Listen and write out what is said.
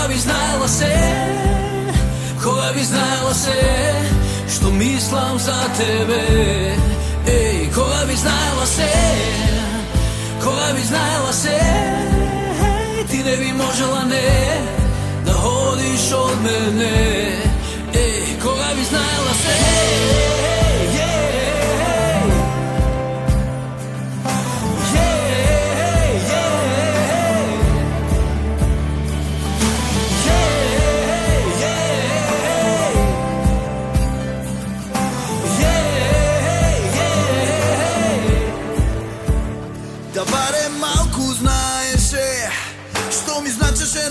Кога би знаела се, кога би знаела се, што мислам за тебе. Еј, кога би знаела се, кога би знаела се, ти не би можела не да ходиш од мене. Еј, кога би знаела се, да барем малку знаеше што ми значеше